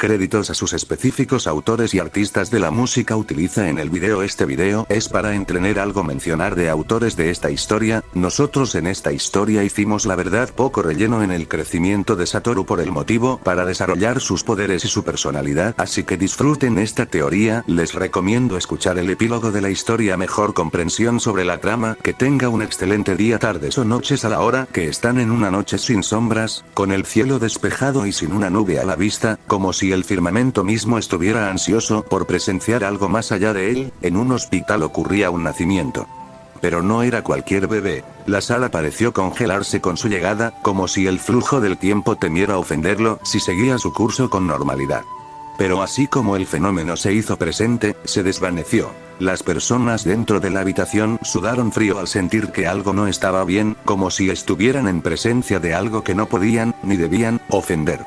Créditos a sus específicos autores y artistas de la música utiliza en el video. Este video es para entretener algo mencionar de autores de esta historia. Nosotros en esta historia hicimos la verdad poco relleno en el crecimiento de Satoru por el motivo para desarrollar sus poderes y su personalidad, así que disfruten esta teoría. Les recomiendo escuchar el epílogo de la historia, mejor comprensión sobre la trama. Que tenga un excelente día, tardes o noches a la hora que están en una noche sin sombras, con el cielo despejado y sin una nube a la vista, como si el firmamento mismo estuviera ansioso por presenciar algo más allá de él. En un hospital ocurría un nacimiento. Pero no era cualquier bebé. La sala pareció congelarse con su llegada, como si el flujo del tiempo temiera ofenderlo si seguía su curso con normalidad. Pero así como el fenómeno se hizo presente, se desvaneció. Las personas dentro de la habitación sudaron frío al sentir que algo no estaba bien, como si estuvieran en presencia de algo que no podían, ni debían, ofender.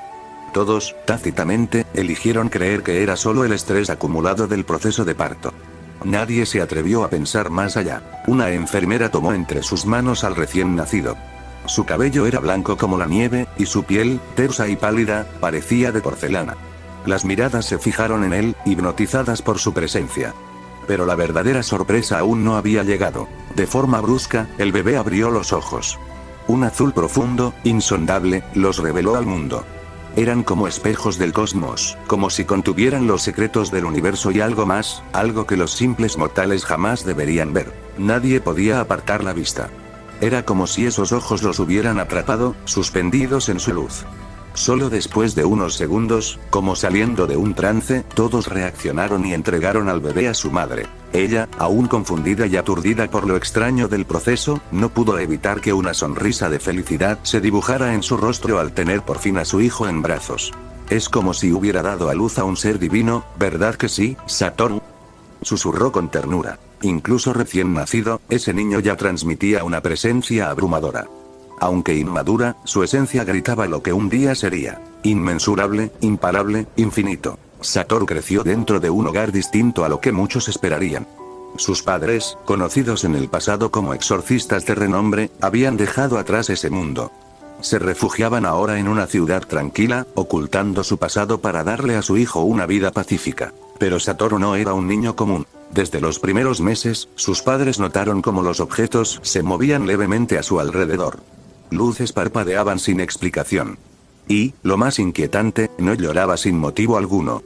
Todos, tácitamente, eligieron creer que era solo el estrés acumulado del proceso de parto. Nadie se atrevió a pensar más allá. Una enfermera tomó entre sus manos al recién nacido. Su cabello era blanco como la nieve, y su piel, tersa y pálida, parecía de porcelana. Las miradas se fijaron en él, hipnotizadas por su presencia. Pero la verdadera sorpresa aún no había llegado. De forma brusca, el bebé abrió los ojos. Un azul profundo, insondable, los reveló al mundo. Eran como espejos del cosmos, como si contuvieran los secretos del universo y algo más, algo que los simples mortales jamás deberían ver. Nadie podía apartar la vista. Era como si esos ojos los hubieran atrapado, suspendidos en su luz. Solo después de unos segundos, como saliendo de un trance, todos reaccionaron y entregaron al bebé a su madre. Ella, aún confundida y aturdida por lo extraño del proceso, no pudo evitar que una sonrisa de felicidad se dibujara en su rostro al tener por fin a su hijo en brazos. Es como si hubiera dado a luz a un ser divino, ¿verdad que sí, Satoru? Susurró con ternura. Incluso recién nacido, ese niño ya transmitía una presencia abrumadora. Aunque inmadura, su esencia gritaba lo que un día sería. Inmensurable, imparable, infinito. Satoru creció dentro de un hogar distinto a lo que muchos esperarían. Sus padres, conocidos en el pasado como exorcistas de renombre, habían dejado atrás ese mundo. Se refugiaban ahora en una ciudad tranquila, ocultando su pasado para darle a su hijo una vida pacífica. Pero Satoru no era un niño común. Desde los primeros meses, sus padres notaron cómo los objetos se movían levemente a su alrededor. Luces parpadeaban sin explicación. Y, lo más inquietante, no lloraba sin motivo alguno.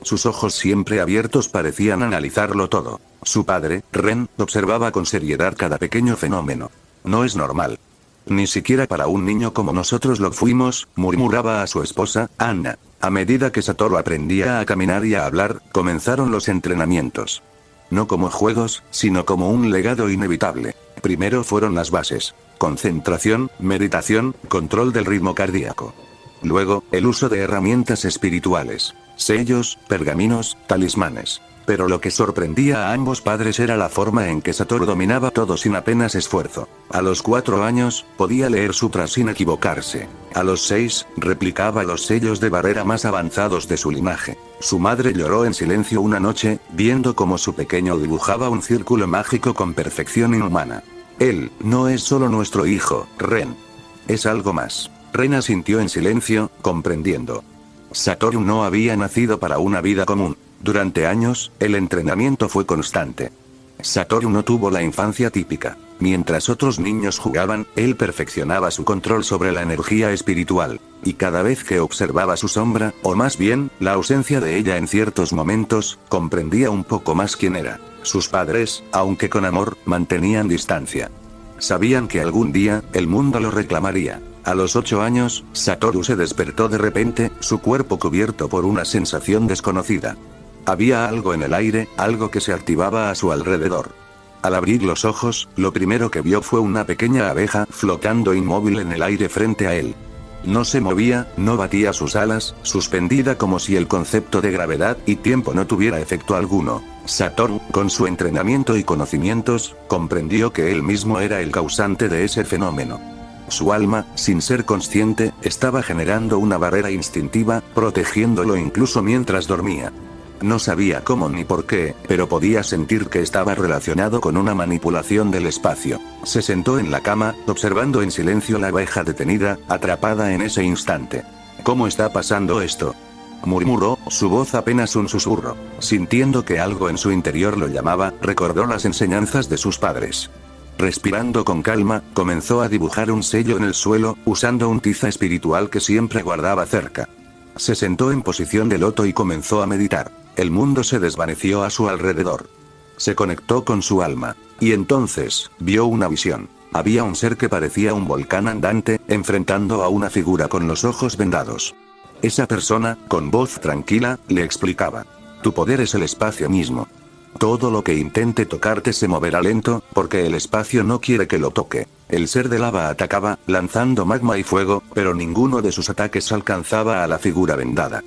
Sus ojos siempre abiertos parecían analizarlo todo. Su padre, Ren, observaba con seriedad cada pequeño fenómeno. No es normal. Ni siquiera para un niño como nosotros lo fuimos, murmuraba a su esposa, Anna. A medida que Satoru aprendía a caminar y a hablar, comenzaron los entrenamientos. No como juegos, sino como un legado inevitable. Primero fueron las bases. Concentración, meditación, control del ritmo cardíaco. Luego, el uso de herramientas espirituales. Sellos, pergaminos, talismanes. Pero lo que sorprendía a ambos padres era la forma en que Satoru dominaba todo sin apenas esfuerzo. A los 4 años, podía leer sutras sin equivocarse. A los 6, replicaba los sellos de barrera más avanzados de su linaje. Su madre lloró en silencio una noche, viendo cómo su pequeño dibujaba un círculo mágico con perfección inhumana. Él, no es solo nuestro hijo, Ren. Es algo más. Ren asintió en silencio, comprendiendo. Satoru no había nacido para una vida común. Durante años, el entrenamiento fue constante. Satoru no tuvo la infancia típica. Mientras otros niños jugaban, él perfeccionaba su control sobre la energía espiritual. Y cada vez que observaba su sombra, o más bien, la ausencia de ella en ciertos momentos, comprendía un poco más quién era. Sus padres, aunque con amor, mantenían distancia. Sabían que algún día, el mundo lo reclamaría. A los 8 años, Satoru se despertó de repente, su cuerpo cubierto por una sensación desconocida. Había algo en el aire, algo que se activaba a su alrededor. Al abrir los ojos, lo primero que vio fue una pequeña abeja flotando inmóvil en el aire frente a él. No se movía, no batía sus alas, suspendida como si el concepto de gravedad y tiempo no tuviera efecto alguno. Satoru, con su entrenamiento y conocimientos, comprendió que él mismo era el causante de ese fenómeno. Su alma, sin ser consciente, estaba generando una barrera instintiva, protegiéndolo incluso mientras dormía. No sabía cómo ni por qué, pero podía sentir que estaba relacionado con una manipulación del espacio. Se sentó en la cama, observando en silencio la abeja detenida, atrapada en ese instante. ¿Cómo está pasando esto? murmuró, su voz apenas un susurro. Sintiendo que algo en su interior lo llamaba, recordó las enseñanzas de sus padres. Respirando con calma, comenzó a dibujar un sello en el suelo, usando un tiza espiritual que siempre guardaba cerca. Se sentó en posición de loto y comenzó a meditar. El mundo se desvaneció a su alrededor. Se conectó con su alma. Y entonces, vio una visión. Había un ser que parecía un volcán andante, enfrentando a una figura con los ojos vendados. Esa persona, con voz tranquila, le explicaba. Tu poder es el espacio mismo. Todo lo que intente tocarte se moverá lento, porque el espacio no quiere que lo toque. El ser de lava atacaba, lanzando magma y fuego, pero ninguno de sus ataques alcanzaba a la figura vendada.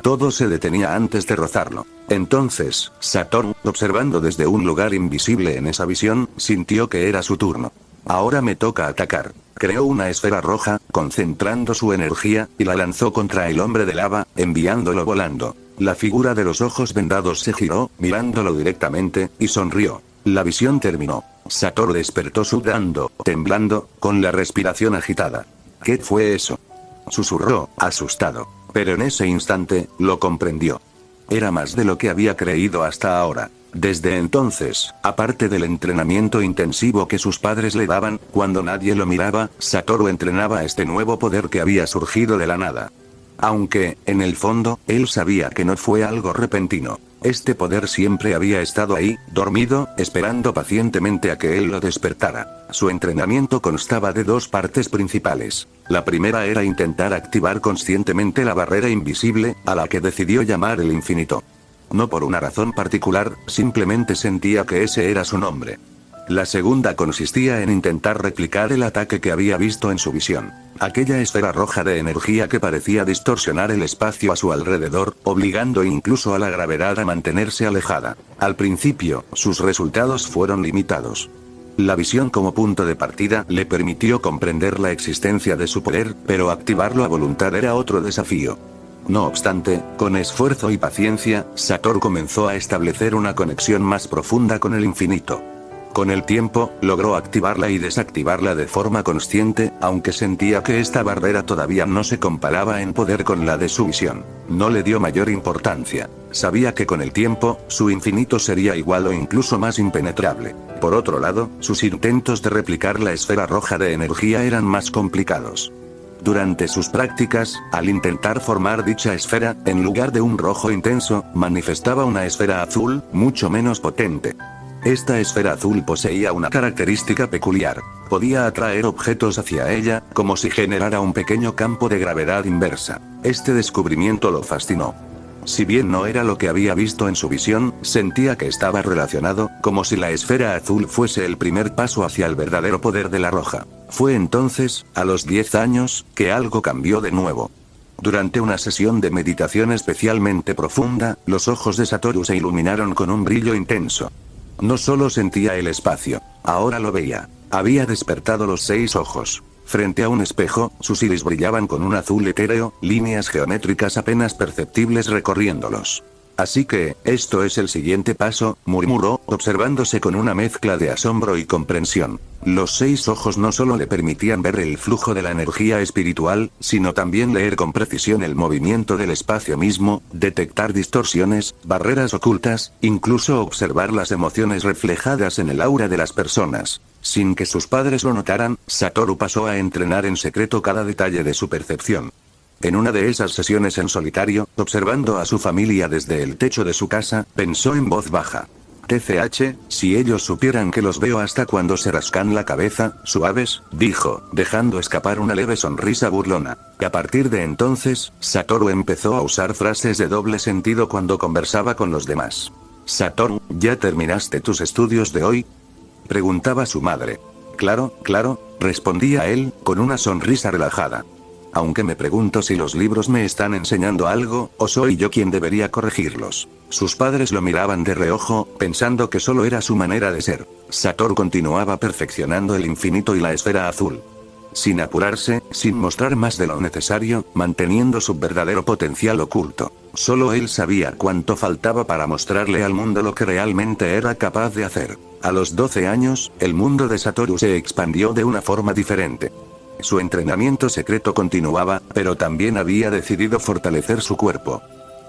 Todo se detenía antes de rozarlo. Entonces, Satoru, observando desde un lugar invisible en esa visión, sintió que era su turno. Ahora me toca atacar. Creó una esfera roja, concentrando su energía, y la lanzó contra el hombre de lava, enviándolo volando. La figura de los ojos vendados se giró, mirándolo directamente, y sonrió. La visión terminó. Satoru despertó sudando, temblando, con la respiración agitada. ¿Qué fue eso?, susurró, asustado. Pero en ese instante, lo comprendió. Era más de lo que había creído hasta ahora. Desde entonces, aparte del entrenamiento intensivo que sus padres le daban, cuando nadie lo miraba, Satoru entrenaba este nuevo poder que había surgido de la nada. Aunque, en el fondo, él sabía que no fue algo repentino. Este poder siempre había estado ahí, dormido, esperando pacientemente a que él lo despertara. Su entrenamiento constaba de dos partes principales. La primera era intentar activar conscientemente la barrera invisible, a la que decidió llamar el infinito. No por una razón particular, simplemente sentía que ese era su nombre. La segunda consistía en intentar replicar el ataque que había visto en su visión. Aquella esfera roja de energía que parecía distorsionar el espacio a su alrededor, obligando incluso a la gravedad a mantenerse alejada. Al principio, sus resultados fueron limitados. La visión como punto de partida le permitió comprender la existencia de su poder, pero activarlo a voluntad era otro desafío. No obstante, con esfuerzo y paciencia, Satoru comenzó a establecer una conexión más profunda con el infinito. Con el tiempo, logró activarla y desactivarla de forma consciente, aunque sentía que esta barrera todavía no se comparaba en poder con la de su visión. No le dio mayor importancia. Sabía que con el tiempo, su infinito sería igual o incluso más impenetrable. Por otro lado, sus intentos de replicar la esfera roja de energía eran más complicados. Durante sus prácticas, al intentar formar dicha esfera, en lugar de un rojo intenso, manifestaba una esfera azul, mucho menos potente. Esta esfera azul poseía una característica peculiar. Podía atraer objetos hacia ella, como si generara un pequeño campo de gravedad inversa. Este descubrimiento lo fascinó. Si bien no era lo que había visto en su visión, sentía que estaba relacionado, como si la esfera azul fuese el primer paso hacia el verdadero poder de la roja. Fue entonces, a los 10 años, que algo cambió de nuevo. Durante una sesión de meditación especialmente profunda, los ojos de Satoru se iluminaron con un brillo intenso. No solo sentía el espacio, ahora lo veía. Había despertado los 6 ojos. Frente a un espejo, sus iris brillaban con un azul etéreo, líneas geométricas apenas perceptibles recorriéndolos. Así que, esto es el siguiente paso, murmuró, observándose con una mezcla de asombro y comprensión. Los 6 ojos no solo le permitían ver el flujo de la energía espiritual, sino también leer con precisión el movimiento del espacio mismo, detectar distorsiones, barreras ocultas, incluso observar las emociones reflejadas en el aura de las personas. Sin que sus padres lo notaran, Satoru pasó a entrenar en secreto cada detalle de su percepción. En una de esas sesiones en solitario, observando a su familia desde el techo de su casa, pensó en voz baja. TCH, si ellos supieran que los veo hasta cuando se rascan la cabeza, suaves, dijo, dejando escapar una leve sonrisa burlona. A partir de entonces, Satoru empezó a usar frases de doble sentido cuando conversaba con los demás. Satoru, ¿ya terminaste tus estudios de hoy?, preguntaba su madre. Claro, respondía él, con una sonrisa relajada. Aunque me pregunto si los libros me están enseñando algo, o soy yo quien debería corregirlos. Sus padres lo miraban de reojo, pensando que solo era su manera de ser. Satoru continuaba perfeccionando el infinito y la esfera azul. Sin apurarse, sin mostrar más de lo necesario, manteniendo su verdadero potencial oculto. Solo él sabía cuánto faltaba para mostrarle al mundo lo que realmente era capaz de hacer. A los 12 años, el mundo de Satoru se expandió de una forma diferente. Su entrenamiento secreto continuaba, pero también había decidido fortalecer su cuerpo.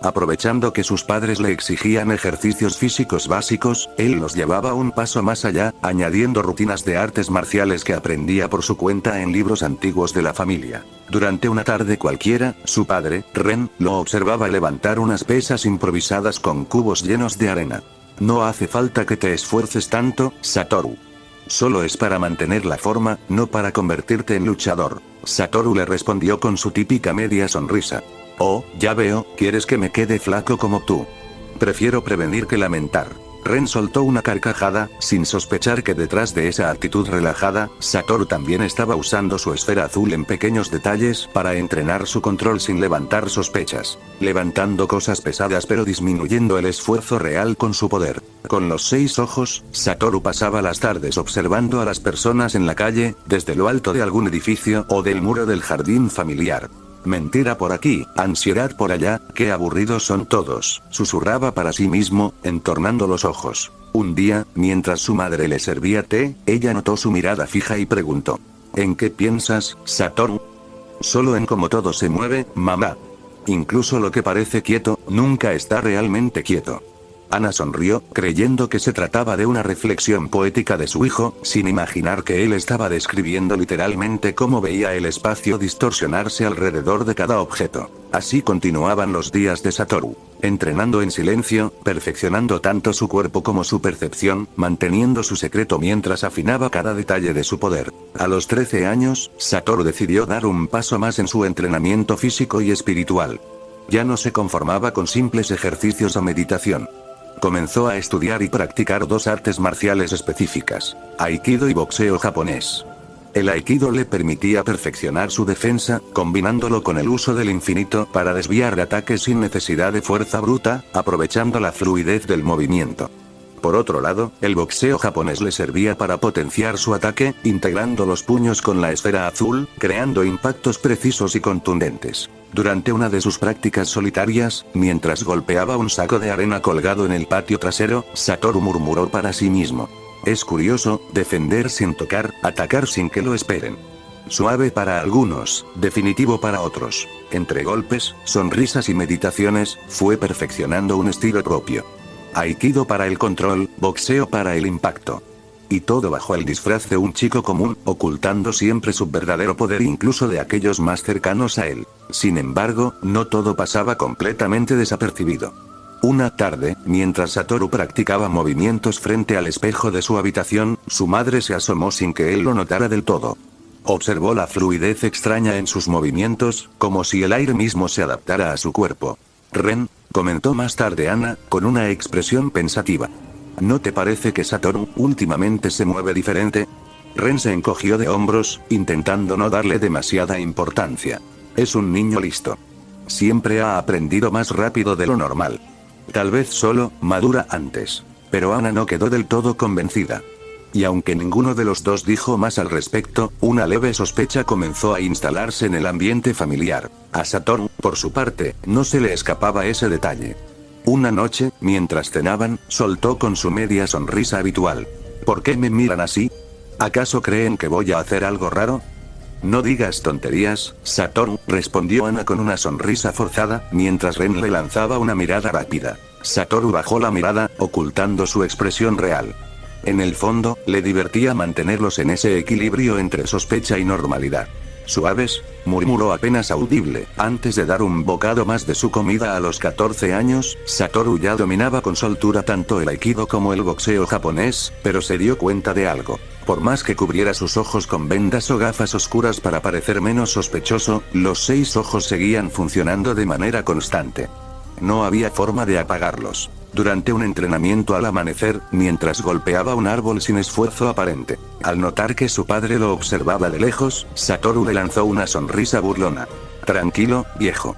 Aprovechando que sus padres le exigían ejercicios físicos básicos, él los llevaba un paso más allá, añadiendo rutinas de artes marciales que aprendía por su cuenta en libros antiguos de la familia. Durante una tarde cualquiera, su padre, Ren, lo observaba levantar unas pesas improvisadas con cubos llenos de arena. No hace falta que te esfuerces tanto, Satoru. Solo es para mantener la forma, no para convertirte en luchador. Satoru le respondió con su típica media sonrisa. Oh, ya veo, quieres que me quede flaco como tú. Prefiero prevenir que lamentar. Ren soltó una carcajada, sin sospechar que detrás de esa actitud relajada, Satoru también estaba usando su esfera azul en pequeños detalles para entrenar su control sin levantar sospechas. Levantando cosas pesadas pero disminuyendo el esfuerzo real con su poder. Con los 6 ojos, Satoru pasaba las tardes observando a las personas en la calle, desde lo alto de algún edificio o del muro del jardín familiar. Mentira por aquí, ansiedad por allá, qué aburridos son todos, susurraba para sí mismo, entornando los ojos. Un día, mientras su madre le servía té, ella notó su mirada fija y preguntó. ¿En qué piensas, Satoru? Solo en cómo todo se mueve, mamá. Incluso lo que parece quieto, nunca está realmente quieto. Ana sonrió, creyendo que se trataba de una reflexión poética de su hijo, sin imaginar que él estaba describiendo literalmente cómo veía el espacio distorsionarse alrededor de cada objeto. Así continuaban los días de Satoru, entrenando en silencio, perfeccionando tanto su cuerpo como su percepción, manteniendo su secreto mientras afinaba cada detalle de su poder. A los 13 años, Satoru decidió dar un paso más en su entrenamiento físico y espiritual. Ya no se conformaba con simples ejercicios o meditación. Comenzó a estudiar y practicar 2 artes marciales específicas, Aikido y boxeo japonés. El Aikido le permitía perfeccionar su defensa, combinándolo con el uso del infinito para desviar ataques sin necesidad de fuerza bruta, aprovechando la fluidez del movimiento. Por otro lado, el boxeo japonés le servía para potenciar su ataque, integrando los puños con la esfera azul, creando impactos precisos y contundentes. Durante una de sus prácticas solitarias, mientras golpeaba un saco de arena colgado en el patio trasero, Satoru murmuró para sí mismo. Es curioso, defender sin tocar, atacar sin que lo esperen. Suave para algunos, definitivo para otros. Entre golpes, sonrisas y meditaciones, fue perfeccionando un estilo propio. Aikido para el control, boxeo para el impacto. Y todo bajo el disfraz de un chico común, ocultando siempre su verdadero poder incluso de aquellos más cercanos a él. Sin embargo, no todo pasaba completamente desapercibido. Una tarde, mientras Satoru practicaba movimientos frente al espejo de su habitación, su madre se asomó sin que él lo notara del todo. Observó la fluidez extraña en sus movimientos, como si el aire mismo se adaptara a su cuerpo. Ren, comentó más tarde Ana, con una expresión pensativa. ¿No te parece que Satoru últimamente se mueve diferente? Ren se encogió de hombros, intentando no darle demasiada importancia. Es un niño listo. Siempre ha aprendido más rápido de lo normal. Tal vez solo, madura antes. Pero Ana no quedó del todo convencida. Y aunque ninguno de los dos dijo más al respecto, una leve sospecha comenzó a instalarse en el ambiente familiar. A Satoru, por su parte, no se le escapaba ese detalle. Una noche, mientras cenaban, soltó con su media sonrisa habitual. ¿Por qué me miran así? ¿Acaso creen que voy a hacer algo raro? No digas tonterías, Satoru, respondió Ana con una sonrisa forzada, mientras Ren le lanzaba una mirada rápida. Satoru bajó la mirada, ocultando su expresión real. En el fondo, le divertía mantenerlos en ese equilibrio entre sospecha y normalidad. Suaves, murmuró apenas audible. Antes de dar un bocado más de su comida a los 14 años, Satoru ya dominaba con soltura tanto el aikido como el boxeo japonés, pero se dio cuenta de algo. Por más que cubriera sus ojos con vendas o gafas oscuras para parecer menos sospechoso, los 6 ojos seguían funcionando de manera constante. No había forma de apagarlos. Durante un entrenamiento al amanecer, mientras golpeaba un árbol sin esfuerzo aparente, al notar que su padre lo observaba de lejos, Satoru le lanzó una sonrisa burlona. Tranquilo, viejo.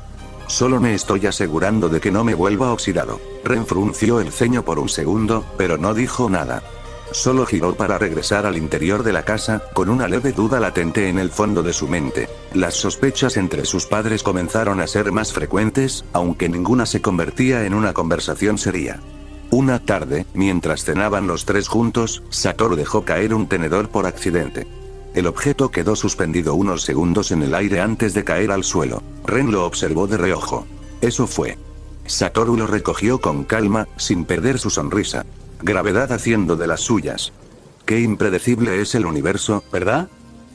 Solo me estoy asegurando de que no me vuelva oxidado. Ren frunció el ceño por un segundo, pero no dijo nada. Solo giró para regresar al interior de la casa, con una leve duda latente en el fondo de su mente. Las sospechas entre sus padres comenzaron a ser más frecuentes, aunque ninguna se convertía en una conversación seria. Una tarde, mientras cenaban los 3 juntos, Satoru dejó caer un tenedor por accidente. El objeto quedó suspendido unos segundos en el aire antes de caer al suelo. Ren lo observó de reojo. Eso fue. Satoru lo recogió con calma, sin perder su sonrisa. Gravedad haciendo de las suyas. Qué impredecible es el universo, ¿verdad?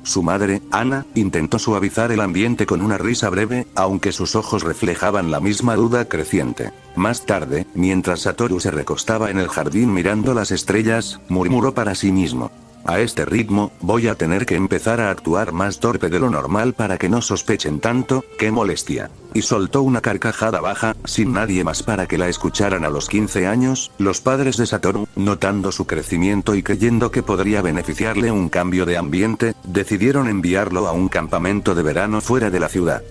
Su madre, Ana, intentó suavizar el ambiente con una risa breve, aunque sus ojos reflejaban la misma duda creciente. Más tarde, mientras Satoru se recostaba en el jardín mirando las estrellas, murmuró para sí mismo. A este ritmo, voy a tener que empezar a actuar más torpe de lo normal para que no sospechen tanto, qué molestia. Y soltó una carcajada baja, sin nadie más para que la escucharan a los 15 años, los padres de Satoru, notando su crecimiento y creyendo que podría beneficiarle un cambio de ambiente, decidieron enviarlo a un campamento de verano fuera de la ciudad.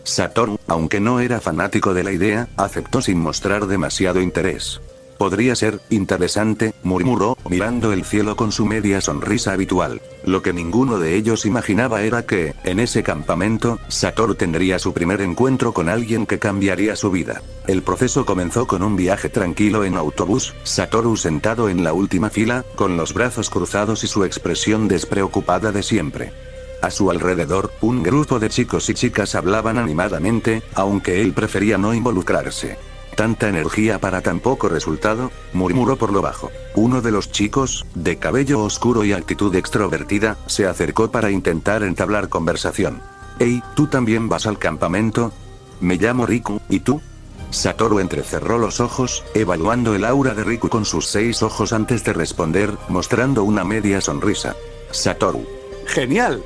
Satoru, aunque no era fanático de la idea, aceptó sin mostrar demasiado interés. Podría ser interesante, murmuró, mirando el cielo con su media sonrisa habitual. Lo que ninguno de ellos imaginaba era que, en ese campamento, Satoru tendría su primer encuentro con alguien que cambiaría su vida. El proceso comenzó con un viaje tranquilo en autobús, Satoru sentado en la última fila, con los brazos cruzados y su expresión despreocupada de siempre. A su alrededor, un grupo de chicos y chicas hablaban animadamente, aunque él prefería no involucrarse. Tanta energía para tan poco resultado, murmuró por lo bajo. Uno de los chicos, de cabello oscuro y actitud extrovertida, se acercó para intentar entablar conversación. «Hey, ¿tú también vas al campamento? Me llamo Riku, ¿y tú?» Satoru entrecerró los ojos, evaluando el aura de Riku con sus 6 ojos antes de responder, mostrando una media sonrisa. Satoru. «Genial.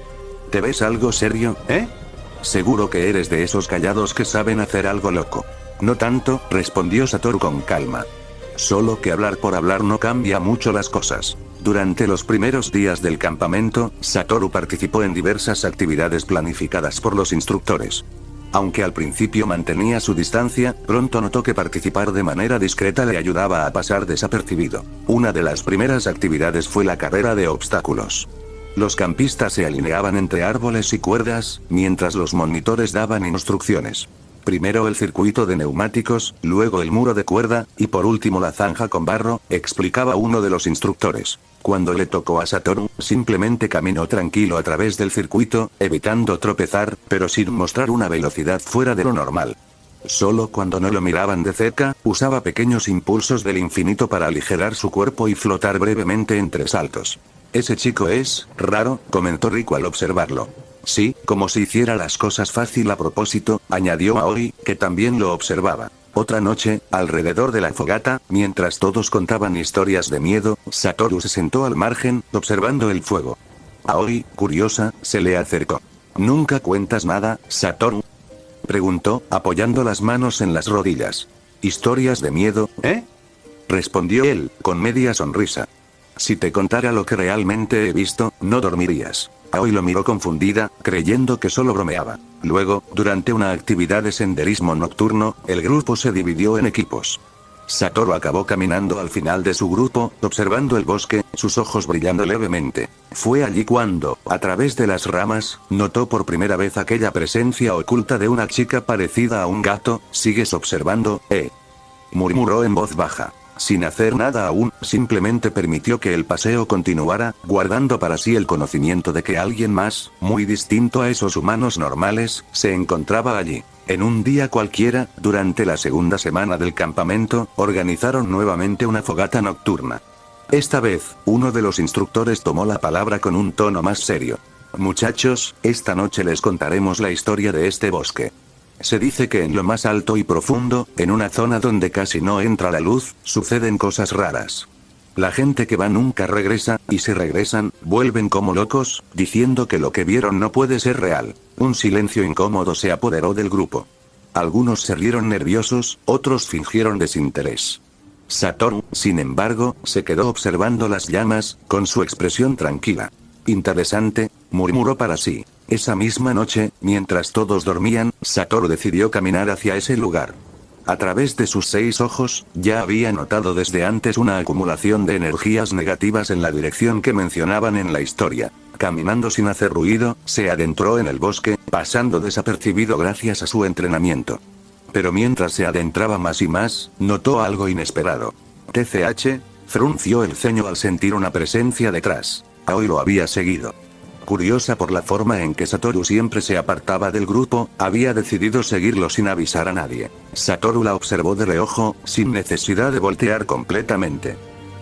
¿Te ves algo serio, eh? Seguro que eres de esos callados que saben hacer algo loco». «No tanto», respondió Satoru con calma. «Solo que hablar por hablar no cambia mucho las cosas». Durante los primeros días del campamento, Satoru participó en diversas actividades planificadas por los instructores. Aunque al principio mantenía su distancia, pronto notó que participar de manera discreta le ayudaba a pasar desapercibido. Una de las primeras actividades fue la carrera de obstáculos. Los campistas se alineaban entre árboles y cuerdas, mientras los monitores daban instrucciones. Primero el circuito de neumáticos, luego el muro de cuerda, y por último la zanja con barro, explicaba uno de los instructores. Cuando le tocó a Satoru, simplemente caminó tranquilo a través del circuito, evitando tropezar, pero sin mostrar una velocidad fuera de lo normal. Solo cuando no lo miraban de cerca, usaba pequeños impulsos del infinito para aligerar su cuerpo y flotar brevemente entre saltos. «Ese chico es raro», comentó Riku al observarlo. «Sí, como si hiciera las cosas fácil a propósito», añadió Aoi, que también lo observaba. Otra noche, alrededor de la fogata, mientras todos contaban historias de miedo, Satoru se sentó al margen, observando el fuego. Aoi, curiosa, se le acercó. «¿Nunca cuentas nada, Satoru?», preguntó, apoyando las manos en las rodillas. «¿Historias de miedo, eh?», respondió él, con media sonrisa. «Si te contara lo que realmente he visto, no dormirías». Aoi lo miró confundida, creyendo que solo bromeaba. Luego, durante una actividad de senderismo nocturno, el grupo se dividió en equipos. Satoru acabó caminando al final de su grupo, observando el bosque, sus ojos brillando levemente. Fue allí cuando, a través de las ramas, notó por primera vez aquella presencia oculta de una chica parecida a un gato. «¿Sigues observando, murmuró en voz baja. Sin hacer nada aún, simplemente permitió que el paseo continuara, guardando para sí el conocimiento de que alguien más, muy distinto a esos humanos normales, se encontraba allí. En un día cualquiera, durante la segunda semana del campamento, organizaron nuevamente una fogata nocturna. Esta vez, uno de los instructores tomó la palabra con un tono más serio. «Muchachos, esta noche les contaremos la historia de este bosque. Se dice que en lo más alto y profundo, en una zona donde casi no entra la luz, suceden cosas raras. La gente que va nunca regresa, y si regresan, vuelven como locos, diciendo que lo que vieron no puede ser real». Un silencio incómodo se apoderó del grupo. Algunos se rieron nerviosos, otros fingieron desinterés. Satoru, sin embargo, se quedó observando las llamas, con su expresión tranquila. «Interesante», murmuró para sí. Esa misma noche, mientras todos dormían, Satoru decidió caminar hacia ese lugar. A través de sus 6 ojos, ya había notado desde antes una acumulación de energías negativas en la dirección que mencionaban en la historia. Caminando sin hacer ruido, se adentró en el bosque, pasando desapercibido gracias a su entrenamiento. Pero mientras se adentraba más y más, notó algo inesperado. «TCH», frunció el ceño al sentir una presencia detrás. Aoi lo había seguido. Curiosa por la forma en que Satoru siempre se apartaba del grupo, había decidido seguirlo sin avisar a nadie. Satoru la observó de reojo, sin necesidad de voltear completamente.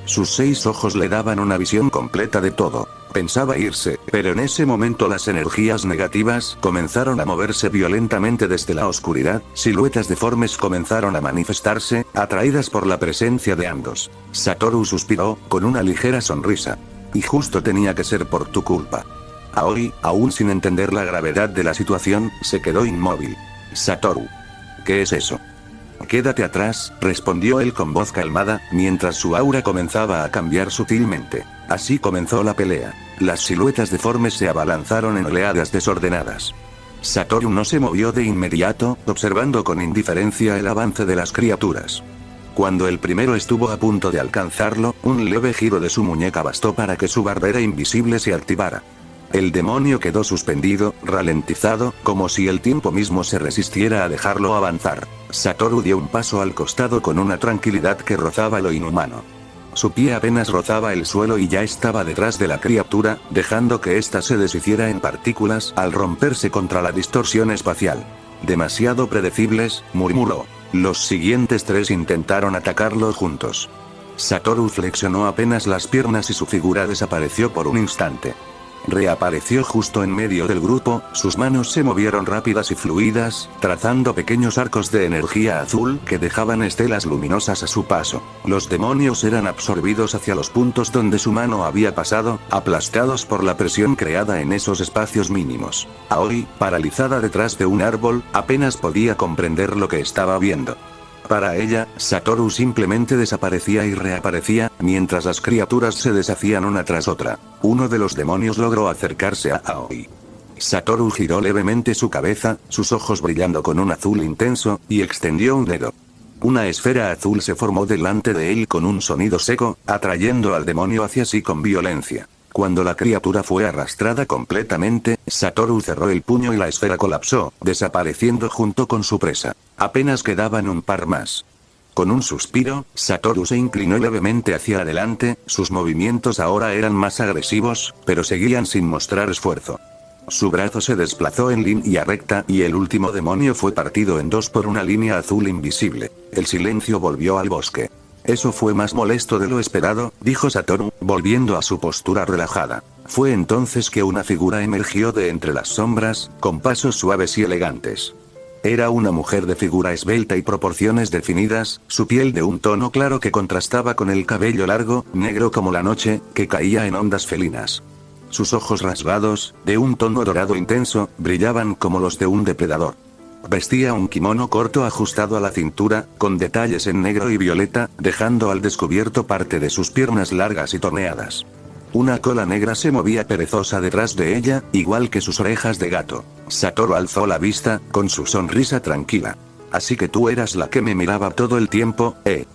Sus 6 ojos le daban una visión completa de todo. Pensaba irse, pero en ese momento las energías negativas comenzaron a moverse violentamente desde la oscuridad, siluetas deformes comenzaron a manifestarse, atraídas por la presencia de ambos. Satoru suspiró, con una ligera sonrisa. Y justo tenía que ser por tu culpa. Aoi, aún sin entender la gravedad de la situación, se quedó inmóvil. Satoru. ¿Qué es eso? Quédate atrás, respondió él con voz calmada, mientras su aura comenzaba a cambiar sutilmente. Así comenzó la pelea. Las siluetas deformes se abalanzaron en oleadas desordenadas. Satoru no se movió de inmediato, observando con indiferencia el avance de las criaturas. Cuando el primero estuvo a punto de alcanzarlo, un leve giro de su muñeca bastó para que su barrera invisible se activara. El demonio quedó suspendido, ralentizado, como si el tiempo mismo se resistiera a dejarlo avanzar. Satoru dio un paso al costado con una tranquilidad que rozaba lo inhumano. Su pie apenas rozaba el suelo y ya estaba detrás de la criatura, dejando que ésta se deshiciera en partículas al romperse contra la distorsión espacial. Demasiado predecibles, murmuró. Los siguientes 3 intentaron atacarlo juntos. Satoru flexionó apenas las piernas y su figura desapareció por un instante. Reapareció justo en medio del grupo, sus manos se movieron rápidas y fluidas, trazando pequeños arcos de energía azul que dejaban estelas luminosas a su paso. Los demonios eran absorbidos hacia los puntos donde su mano había pasado, aplastados por la presión creada en esos espacios mínimos. Aoi, paralizada detrás de un árbol, apenas podía comprender lo que estaba viendo. Para ella, Satoru simplemente desaparecía y reaparecía, mientras las criaturas se deshacían una tras otra. Uno de los demonios logró acercarse a Aoi. Satoru giró levemente su cabeza, sus ojos brillando con un azul intenso, y extendió un dedo. Una esfera azul se formó delante de él con un sonido seco, atrayendo al demonio hacia sí con violencia. Cuando la criatura fue arrastrada completamente, Satoru cerró el puño y la esfera colapsó, desapareciendo junto con su presa. Apenas quedaban un par más. Con un suspiro, Satoru se inclinó levemente hacia adelante, sus movimientos ahora eran más agresivos, pero seguían sin mostrar esfuerzo. Su brazo se desplazó en línea recta y el último demonio fue partido en 2 por una línea azul invisible. El silencio volvió al bosque. Eso fue más molesto de lo esperado, dijo Satoru, volviendo a su postura relajada. Fue entonces que una figura emergió de entre las sombras, con pasos suaves y elegantes. Era una mujer de figura esbelta y proporciones definidas, su piel de un tono claro que contrastaba con el cabello largo, negro como la noche, que caía en ondas felinas. Sus ojos rasgados, de un tono dorado intenso, brillaban como los de un depredador. Vestía un kimono corto ajustado a la cintura, con detalles en negro y violeta, dejando al descubierto parte de sus piernas largas y torneadas. Una cola negra se movía perezosa detrás de ella, igual que sus orejas de gato. Satoru alzó la vista, con su sonrisa tranquila. Así que tú eras la que me miraba todo el tiempo, ¿eh?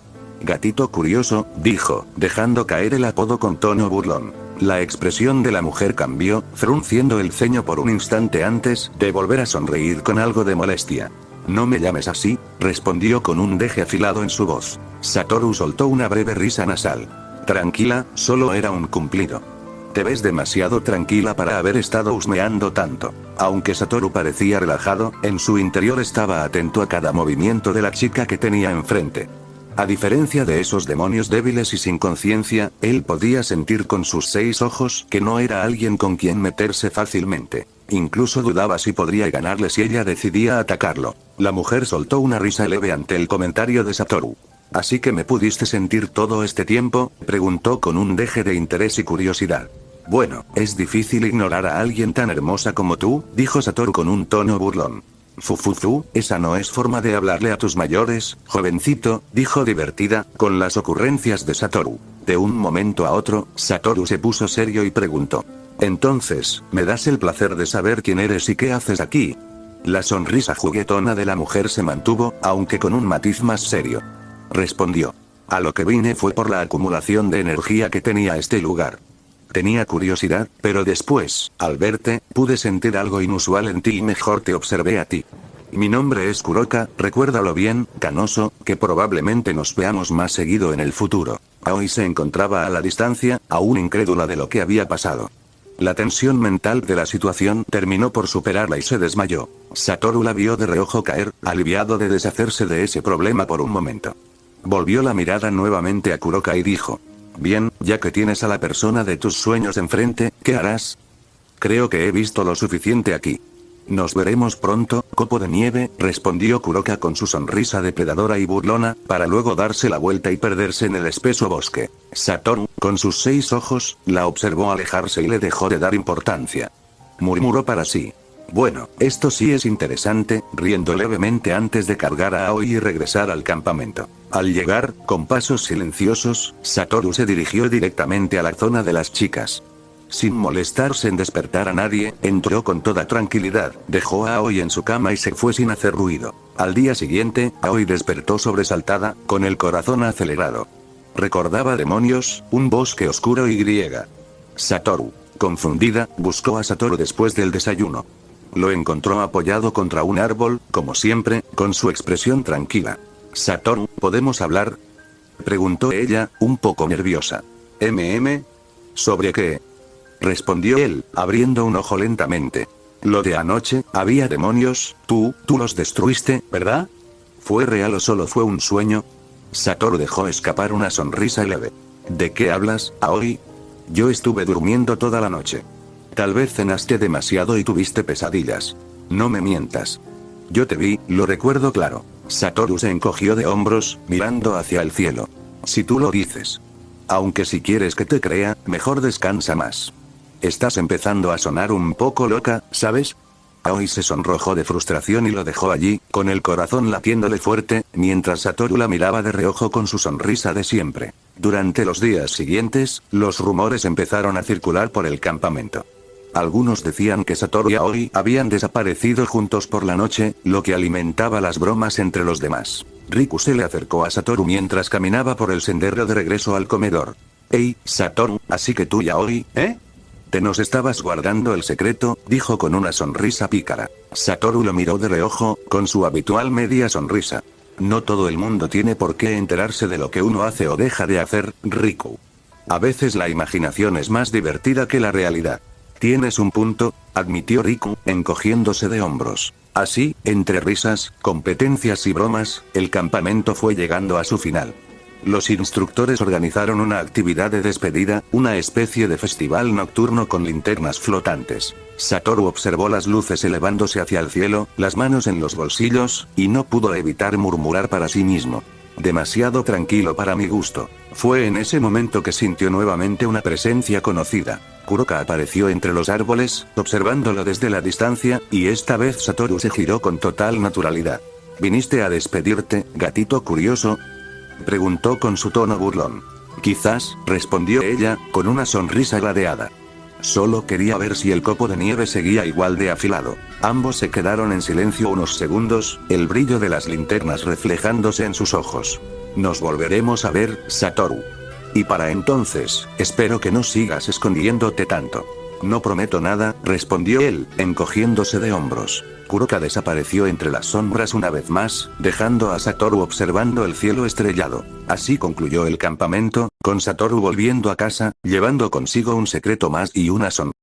Gatito curioso, dijo, dejando caer el apodo con tono burlón. La expresión de la mujer cambió, frunciendo el ceño por un instante antes de volver a sonreír con algo de molestia. No me llames así, respondió con un deje afilado en su voz. Satoru soltó una breve risa nasal. Tranquila, solo era un cumplido. Te ves demasiado tranquila para haber estado husmeando tanto. Aunque Satoru parecía relajado, en su interior estaba atento a cada movimiento de la chica que tenía enfrente. A diferencia de esos demonios débiles y sin conciencia, él podía sentir con sus 6 ojos que no era alguien con quien meterse fácilmente. Incluso dudaba si podría ganarle si ella decidía atacarlo. La mujer soltó una risa leve ante el comentario de Satoru. ¿Así que me pudiste sentir todo este tiempo?, preguntó con un deje de interés y curiosidad. Bueno, es difícil ignorar a alguien tan hermosa como tú, dijo Satoru con un tono burlón. Fufuzu, esa no es forma de hablarle a tus mayores, jovencito, dijo divertida, con las ocurrencias de Satoru. De un momento a otro, Satoru se puso serio y preguntó. Entonces, ¿me das el placer de saber quién eres y qué haces aquí? La sonrisa juguetona de la mujer se mantuvo, aunque con un matiz más serio. Respondió. A lo que vine fue por la acumulación de energía que tenía este lugar. Tenía curiosidad, pero después, al verte, pude sentir algo inusual en ti y mejor te observé a ti. Mi nombre es Kuroka, recuérdalo bien, canoso, que probablemente nos veamos más seguido en el futuro. Aoi se encontraba a la distancia, aún incrédula de lo que había pasado. La tensión mental de la situación terminó por superarla y se desmayó. Satoru la vio de reojo caer, aliviado de deshacerse de ese problema por un momento. Volvió la mirada nuevamente a Kuroka y dijo: bien, ya que tienes a la persona de tus sueños enfrente, ¿qué harás? Creo que he visto lo suficiente aquí. Nos veremos pronto, copo de nieve, respondió Kuroka con su sonrisa depredadora y burlona, para luego darse la vuelta y perderse en el espeso bosque. Satoru, con sus 6 ojos, la observó alejarse y le dejó de dar importancia. Murmuró para sí: bueno, esto sí es interesante, riendo levemente antes de cargar a Aoi y regresar al campamento. Al llegar, con pasos silenciosos, Satoru se dirigió directamente a la zona de las chicas. Sin molestarse en despertar a nadie, entró con toda tranquilidad, dejó a Aoi en su cama y se fue sin hacer ruido. Al día siguiente, Aoi despertó sobresaltada, con el corazón acelerado. Recordaba demonios, un bosque oscuro y griega. Satoru, confundida, buscó a Satoru después del desayuno. Lo encontró apoyado contra un árbol, como siempre, con su expresión tranquila. Satoru, ¿podemos hablar?, preguntó ella, un poco nerviosa. ¿Sobre qué?, respondió él, abriendo un ojo lentamente. Lo de anoche, había demonios, tú los destruiste, ¿verdad? ¿Fue real o solo fue un sueño? Satoru dejó escapar una sonrisa leve. ¿De qué hablas, Aoi? Yo estuve durmiendo toda la noche. Tal vez cenaste demasiado y tuviste pesadillas. No me mientas. Yo te vi, lo recuerdo claro. Satoru se encogió de hombros, mirando hacia el cielo. Si tú lo dices. Aunque si quieres que te crea, mejor descansa más. Estás empezando a sonar un poco loca, ¿sabes? Aoi se sonrojó de frustración y lo dejó allí, con el corazón latiéndole fuerte, mientras Satoru la miraba de reojo con su sonrisa de siempre. Durante los días siguientes, los rumores empezaron a circular por el campamento. Algunos decían que Satoru y Aoi habían desaparecido juntos por la noche, lo que alimentaba las bromas entre los demás. Riku se le acercó a Satoru mientras caminaba por el sendero de regreso al comedor. «Hey, Satoru, así que tú y Aoi, ¿eh? Te nos estabas guardando el secreto», dijo con una sonrisa pícara. Satoru lo miró de reojo, con su habitual media sonrisa. No todo el mundo tiene por qué enterarse de lo que uno hace o deja de hacer, Riku. A veces la imaginación es más divertida que la realidad. Tienes un punto, admitió Riku, encogiéndose de hombros. Así, entre risas, competencias y bromas, el campamento fue llegando a su final. Los instructores organizaron una actividad de despedida, una especie de festival nocturno con linternas flotantes. Satoru observó las luces elevándose hacia el cielo, las manos en los bolsillos, y no pudo evitar murmurar para sí mismo: demasiado tranquilo para mi gusto. Fue en ese momento que sintió nuevamente una presencia conocida. Kuroka apareció entre los árboles, observándolo desde la distancia, y esta vez Satoru se giró con total naturalidad. ¿Viniste a despedirte, gatito curioso?, preguntó con su tono burlón. Quizás, respondió ella, con una sonrisa gradeada. Solo quería ver si el copo de nieve seguía igual de afilado. Ambos se quedaron en silencio unos segundos, el brillo de las linternas reflejándose en sus ojos. Nos volveremos a ver, Satoru. Y para entonces, espero que no sigas escondiéndote tanto. No prometo nada, respondió él, encogiéndose de hombros. Kuroka desapareció entre las sombras una vez más, dejando a Satoru observando el cielo estrellado. Así concluyó el campamento, con Satoru volviendo a casa, llevando consigo un secreto más y una sonrisa.